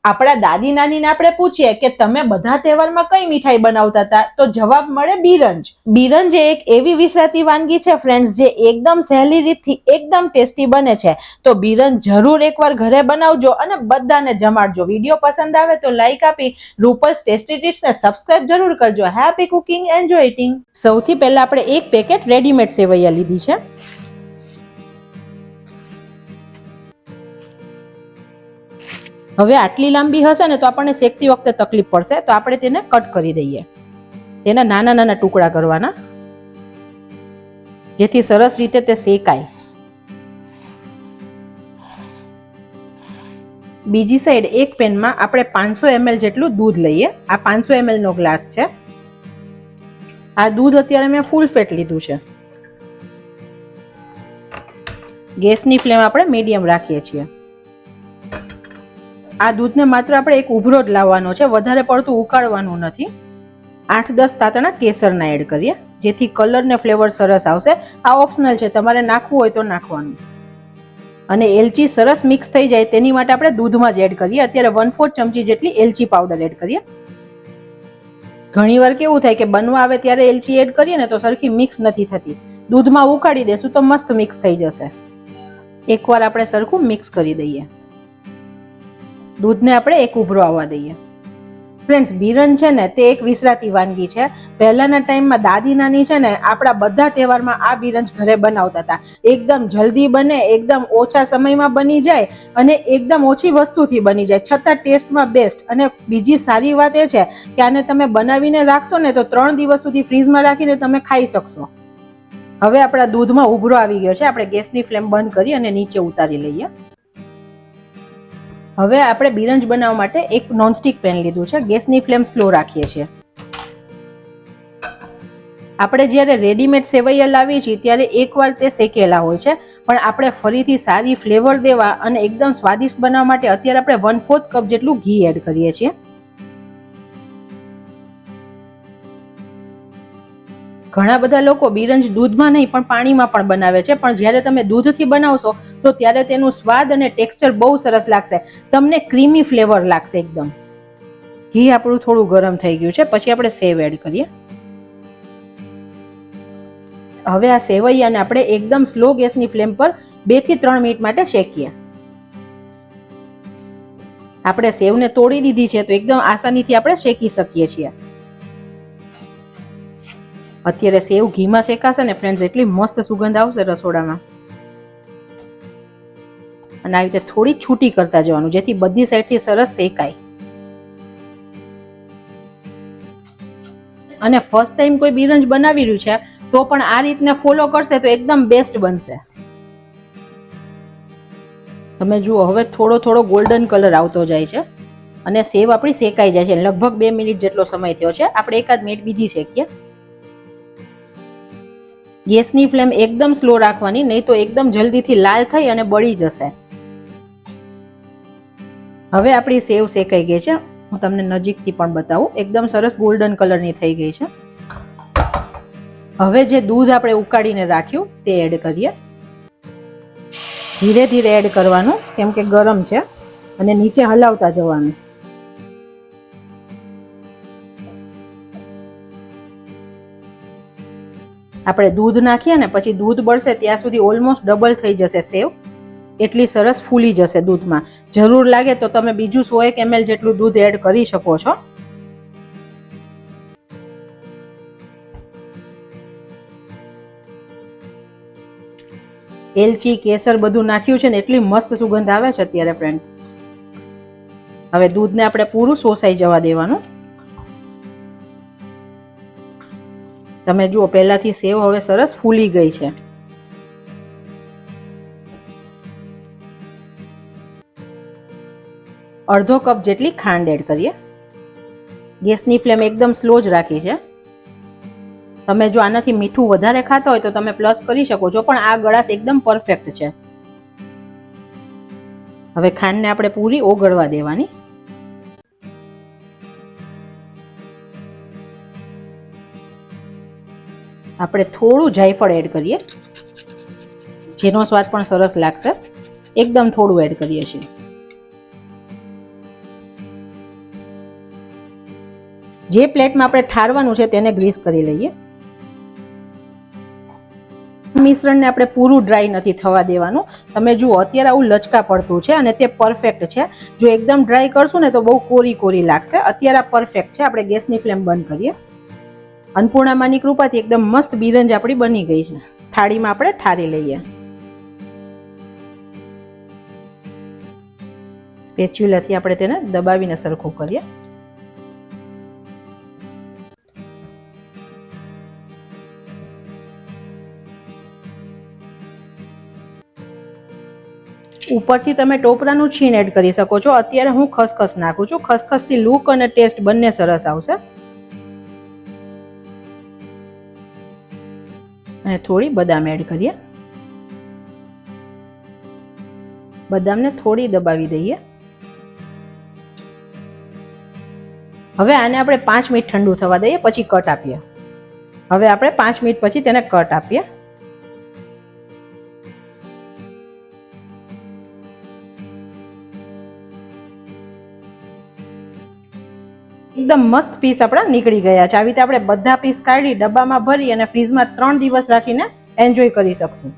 આપણા દાદી નાનીને આપણે પૂછીએ કે તમે બધા તહેવારમાં કઈ મીઠાઈ બનાવતા હતા, તો જવાબ મળે બિરંજ. બિરંજ એ એક એવી વિસરાતી વાનગી છે ફ્રેન્ડ્સ, જે એકદમ સહેલી રીતથી એકદમ ટેસ્ટી બને છે. તો બિરંજ જરૂર એકવાર ઘરે બનાવજો અને બધાને જમાડજો. વિડીયો પસંદ આવે તો લાઈક આપી રૂપલ્સ ટેસ્ટી ટિપ્સને સબસ્ક્રાઇબ જરૂર કરજો. Happy cooking, enjoy eating. સૌથી પહેલા આપણે એક પેકેટ રેડીમેડ સેવૈયા લીધી છે. હવે આટલી લાંબી હશે ને તો આપણને શેકતી વખતે તકલીફ પડશે, તો આપણે તેને કટ કરી દઈએ. તેના નાના નાના ટુકડા કરવાના, જેથી સરસ રીતે તે શેકાય. બીજી સાઈડ એક પેનમાં આપણે 500 ml જેટલું દૂધ લઈએ. આ 500 ml નો ગ્લાસ છે. આ દૂધ અત્યારે મેં ફૂલ ફેટ લીધું છે. ગેસની ફ્લેમ આપણે મીડિયમ રાખીએ છીએ. આ દૂધને માત્ર આપણે એક ઉભરો જ લાવવાનો છે, વધારે પડતું ઉકાળવાનું નથી. 8-10 તાતણા કેસરના એડ કરીએ, જેથી કલર ને ફ્લેવર સરસ આવશે. આ ઓપ્શનલ છે, તમારે નાખવું હોય તો નાખવાનું. અને એલચી સરસ મિક્સ થઈ જાય તેની માટે આપણે દૂધમાં જ એડ કરીએ. અત્યારે 1/4 ચમચી જેટલી એલચી પાવડર એડ કરીએ. ઘણીવાર કેવું થાય કે બનવા આવે ત્યારે એલચી એડ કરીએ ને તો સરખી મિક્સ નથી થતી. દૂધમાં ઉકાળી દેશું તો મસ્ત મિક્સ થઈ જશે. એકવાર આપણે સરખું મિક્સ કરી દઈએ. દૂધને આપણે એક ઉભરો આવવા દઈએ. ફ્રેન્ડ્સ, બિરંજ છે ને તે એક વિસરાતી વાનગી છે. પહેલાના ટાઈમમાં દાદી નાની છે ને આપણા બધા તહેવારમાં આ બિરંજ ઘરે બનાવતા હતા. એકદમ જલ્દી બને, એકદમ ઓછા સમયમાં બની જાય અને એકદમ ઓછી વસ્તુથી બની જાય, છતાં ટેસ્ટમાં બેસ્ટ. અને બીજી સારી વાત એ છે કે આને તમે બનાવીને રાખશો ને તો 3 દિવસ સુધી ફ્રીઝમાં રાખીને તમે ખાઈ શકશો. હવે આપણા દૂધમાં ઉભરો આવી ગયો છે. આપણે ગેસની ફ્લેમ બંધ કરી અને નીચે ઉતારી લઈએ. હવે આપણે બિરંજ બનાવવા માટે એક નોનસ્ટિક પેન લીધું છે. ગેસની ફ્લેમ સ્લો રાખીએ છીએ. આપણે જ્યારે રેડીમેડ સેવૈયા લાવીએ છીએ ત્યારે એકવાર તે શેકેલા હોય છે, પણ આપણે ફરીથી સારી ફ્લેવર દેવા અને એકદમ સ્વાદિષ્ટ બનાવવા માટે અત્યારે આપણે 1/4 કપ જેટલું ઘી એડ કરીએ છીએ. ઘણા બધા લોકો બિરંજ દૂધમાં નહીં પણ પાણીમાં પણ બનાવે છે, પણ જ્યારે તમે દૂધથી બનાવશો તો ત્યારે તેનું સ્વાદ અને ટેક્સચર બહુ સરસ લાગશે. તમને ક્રીમી ફ્લેવર લાગશે એકદમ. ઘી આપણું થોડું ગરમ થઈ ગયું છે. પછી આપણે સેવ એડ કરીએ. હવે આ સેવૈયાને આપણે એકદમ સ્લો ગેસની ફ્લેમ પર 2 થી 3 મિનિટ માટે શેકીએ. આપણે સેવને તોડી દીધી છે તો એકદમ આસાનીથી આપણે શેકી શકીએ છીએ. અત્યારે સેવ ઘીમાં શેકાશે ને ફ્રેન્ડ્સ, એટલી મસ્ત સુગંધ આવશે રસોડામાં. અને આવી રીતે થોડી છૂટી કરતા જવાનું, જેથી બધી સાઈડથી સરસ શેકાય. અને ફર્સ્ટ ટાઈમ કોઈ બિરંજ બનાવી રહ્યું છે તો પણ આ રીતને ફોલો કરશે તો એકદમ બેસ્ટ બનશે. તમે જુઓ, હવે થોડો થોડો ગોલ્ડન કલર આવતો જાય છે અને સેવ આપણી શેકાઈ જાય છે. લગભગ 2 મિનિટ જેટલો સમય થયો છે. આપણે 1 મિનિટ બીજી શેકીએ. ગેસની ફ્લેમ એકદમ સ્લો રાખવાની, નહીં તો એકદમ જલ્દીથી લાલ થઈ અને બળી જશે. હવે આપણી સેવ શેકાઈ ગઈ છે. હું તમને નજીકથી પણ બતાવું. એકદમ સરસ ગોલ્ડન કલરની થઈ ગઈ છે. હવે જે દૂધ આપણે ઉકાળીને રાખ્યું તે એડ કરીએ. ધીરે ધીરે એડ કરવાનું, કેમ કે ગરમ છે, અને નીચે હલાવતા જવાનું. આપણે દૂધ નાખીએ ને પછી દૂધ બળશે ત્યાં સુધી ઓલમોસ્ટ ડબલ થઈ જશે સેવ. એટલી સરસ ફૂલી જશે દૂધમાં. જરૂર લાગે તો તમે બીજું 100 ml જેટલું દૂધ એડ કરી શકો છો. એલચી, કેસર બધું નાખ્યું છે ને એટલી મસ્ત સુગંધ આવે છે અત્યારે ફ્રેન્ડ્સ. હવે દૂધને આપણે પૂરું શોષાઈ જવા દેવાનું. તમે જુઓ, પહેલાથી સેવ હવે સરસ ફૂલી ગઈ છે. અડધો કપ જેટલી ખાંડ એડ કરીએ. ગેસની ફ્લેમ એકદમ સ્લો જ રાખી છે. તમે જો આનાથી મીઠું વધારે ખાતા હોય તો તમે પ્લસ કરી શકો છો, પણ આ ગળાશ એકદમ પરફેક્ટ છે. હવે ખાંડને આપણે પૂરી ઓગળવા દેવાની. આપણે થોડું જાયફળ એડ કરીએ, જેનો સ્વાદ પણ સરસ લાગશે. એકદમ થોડું એડ કરીએ છીએ. જે પ્લેટમાં આપણે ઠારવાનું છે તેને ગ્રીસ કરી લઈએ. મિશ્રણને આપણે પૂરું ડ્રાય નથી થવા દેવાનું. તમે જુઓ અત્યારે આવું લચકા પડતું છે અને તે પરફેક્ટ છે. જો એકદમ ડ્રાય કરશું ને તો બહુ કોરી કોરી લાગશે. અત્યારે આ પરફેક્ટ છે. આપણે ગેસની ફ્લેમ બંધ કરીએ. અન્નપૂર્ણામાની કૃપાથી એકદમ મસ્ત બિરંજ આપણી બની ગઈ છે. થાળીમાં આપણે ઠારી લઈએ. સ્પેચ્યુલાથી આપણે તેને દબાવીને સરખું કરીએ. ઉપરથી તમે ટોપરાનું છીણ એડ કરી શકો છો. અત્યારે હું ખસખસ નાખું છું. ખસખસથી લુક અને ટેસ્ટ બંને સરસ આવશે. અને થોડી બદામ એડ કરીએ. બદામને થોડી દબાવી દઈએ. હવે આને આપણે 5 મિનિટ ઠંડુ થવા દઈએ, પછી કટ આપીએ. હવે આપણે 5 મિનિટ પછી તેને કટ આપીએ. એકદમ મસ્ત પીસ આપણા નીકળી ગયા છે. આવી રીતે આપણે બધા પીસ કાઢી ડબ્બામાં ભરી અને ફ્રીજમાં 3 દિવસ રાખીને એન્જોય કરી શકશું.